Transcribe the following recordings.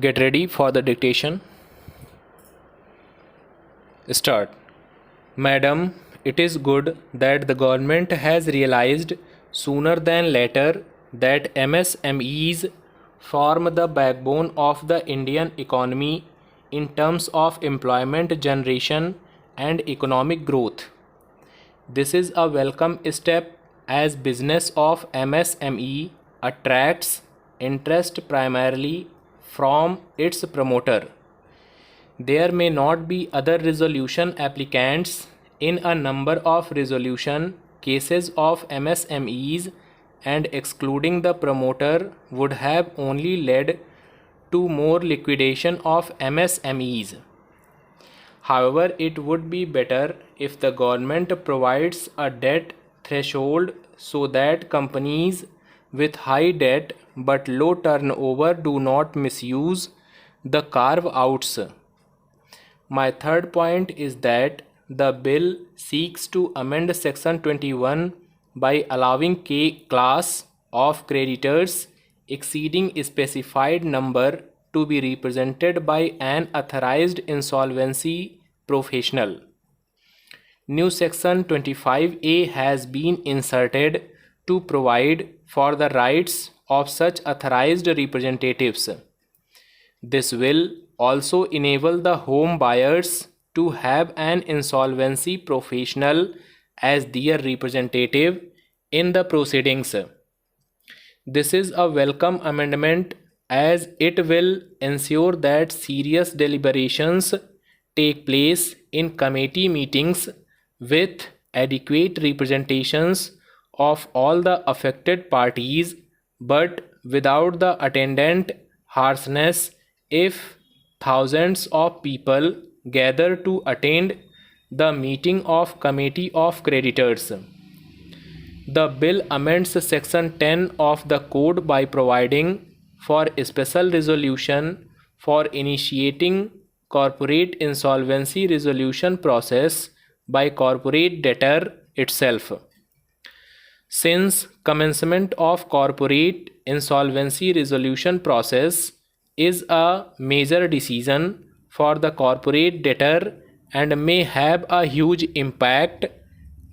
Get ready for the dictation. Start. Madam, it is good that the government has realized sooner than later that MSMEs form the backbone of the Indian economy in terms of employment generation and economic growth. This is a welcome step as business of MSME attracts interest primarily from its promoter. There may not be other resolution applicants in a number of resolution cases of MSMEs, and excluding the promoter would have only led to more liquidation of MSMEs. However, it would be better if the government provides a debt threshold so that companies with high debt but low turnover do not misuse the carve outs. My third point is that the bill seeks to amend Section 21 by allowing class of creditors exceeding a specified number to be represented by an authorized insolvency professional. New Section 25A has been inserted to provide for the rights of such authorized representatives. This will also enable the home buyers to have an insolvency professional as their representative in the proceedings. This is a welcome amendment as it will ensure that serious deliberations take place in committee meetings with adequate representations of all the affected parties, but without the attendant harshness if thousands of people gather to attend the meeting of committee of creditors. The bill amends Section 10 of the Code by providing for a special resolution for initiating corporate insolvency resolution process by corporate debtor itself. Since commencement of corporate insolvency resolution process is a major decision for the corporate debtor and may have a huge impact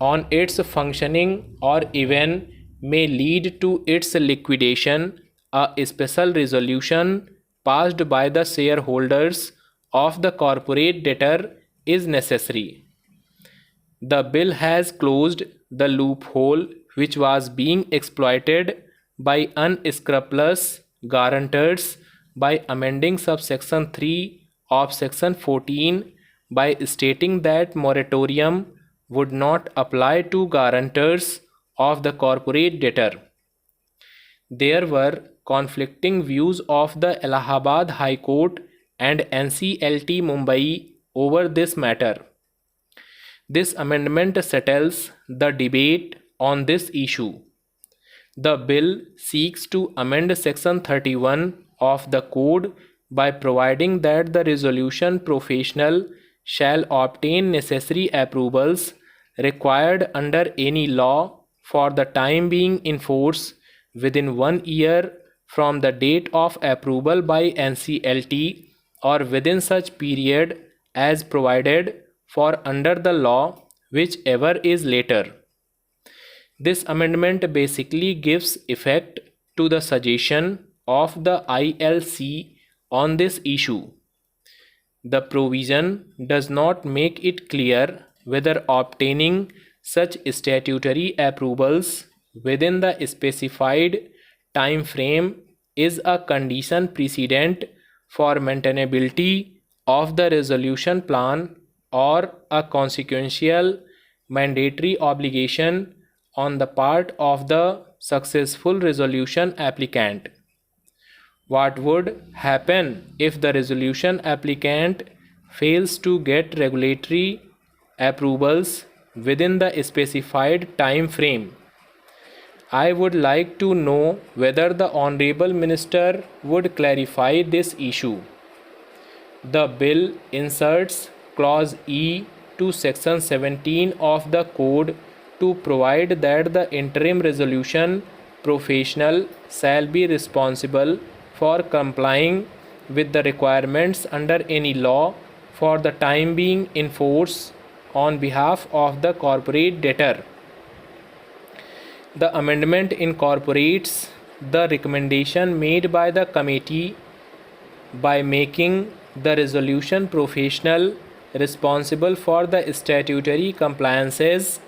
on its functioning or even may lead to its liquidation, a special resolution passed by the shareholders of the corporate debtor is necessary. The bill has closed the loophole which was being exploited by unscrupulous guarantors by amending subsection 3 of section 14 by stating that moratorium would not apply to guarantors of the corporate debtor. There were conflicting views of the Allahabad High Court and NCLT Mumbai over this matter. This amendment settles the debate on this issue. The bill seeks to amend Section 31 of the Code by providing that the resolution professional shall obtain necessary approvals required under any law for the time being in force within 1 year from the date of approval by NCLT or within such period as provided for under the law, whichever is later. This amendment basically gives effect to the suggestion of the ILC on this issue. The provision does not make it clear whether obtaining such statutory approvals within the specified time frame is a condition precedent for maintainability of the resolution plan or a consequential mandatory obligation on the part of the successful resolution applicant. What would happen if the resolution applicant fails to get regulatory approvals within the specified time frame? I would like to know whether the Honorable Minister would clarify this issue. The bill inserts Clause E to Section 17 of the Code to provide that the interim resolution professional shall be responsible for complying with the requirements under any law for the time being in force on behalf of the corporate debtor. The amendment incorporates the recommendation made by the committee by making the resolution professional responsible for the statutory compliances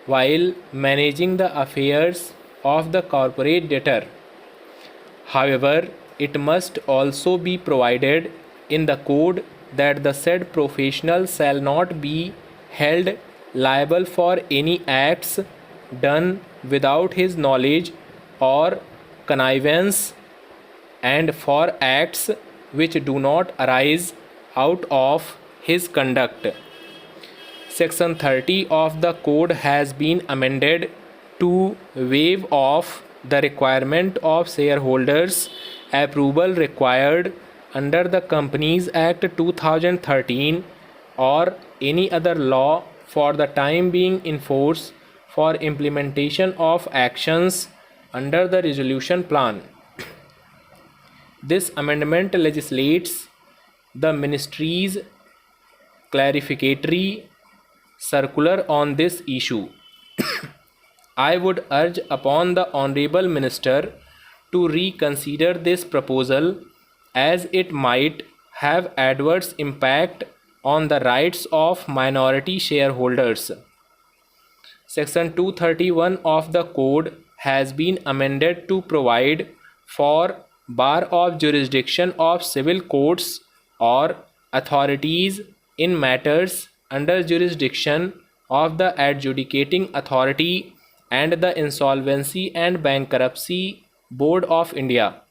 while managing the affairs of the corporate debtor. However, it must also be provided in the code that the said professional shall not be held liable for any acts done without his knowledge or connivance, and for acts which do not arise out of his conduct. Section 30 of the code has been amended to waive off the requirement of shareholders' approval required under the Companies Act 2013 or any other law for the time being in force for implementation of actions under the resolution plan. This amendment legislates the Ministry's clarificatory circular on this issue. I would urge upon the Honorable Minister to reconsider this proposal as it might have adverse impact on the rights of minority shareholders. Section 231 of the Code has been amended to provide for bar of jurisdiction of civil courts or authorities in matters under jurisdiction of the adjudicating authority and the Insolvency and Bankruptcy Board of India.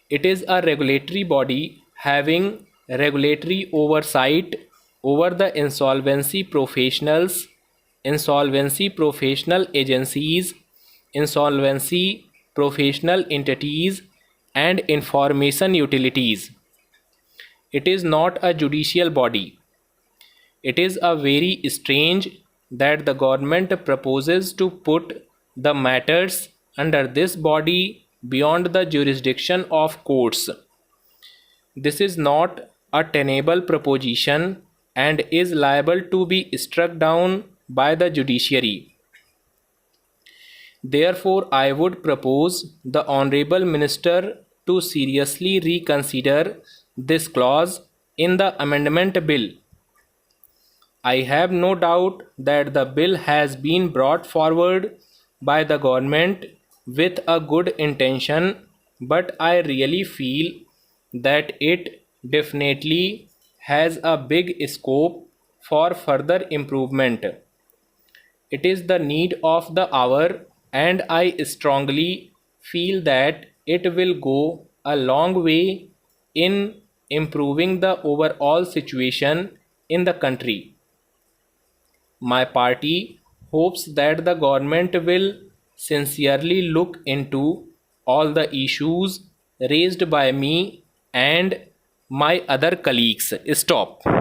It is a regulatory body having regulatory oversight over the insolvency professionals, insolvency professional agencies, insolvency professional entities, and information utilities. It is not a judicial body. It is a very strange that the government proposes to put the matters under this body beyond the jurisdiction of courts. This is not a tenable proposition and is liable to be struck down by the judiciary. Therefore, I would propose the Honorable Minister to seriously reconsider this clause in the amendment bill. I have no doubt that the bill has been brought forward by the government with a good intention, but I really feel that it definitely has a big scope for further improvement. It is the need of the hour, and I strongly feel that it will go a long way in improving the overall situation in the country. My party hopes that the government will sincerely look into all the issues raised by me and my other colleagues. Stop.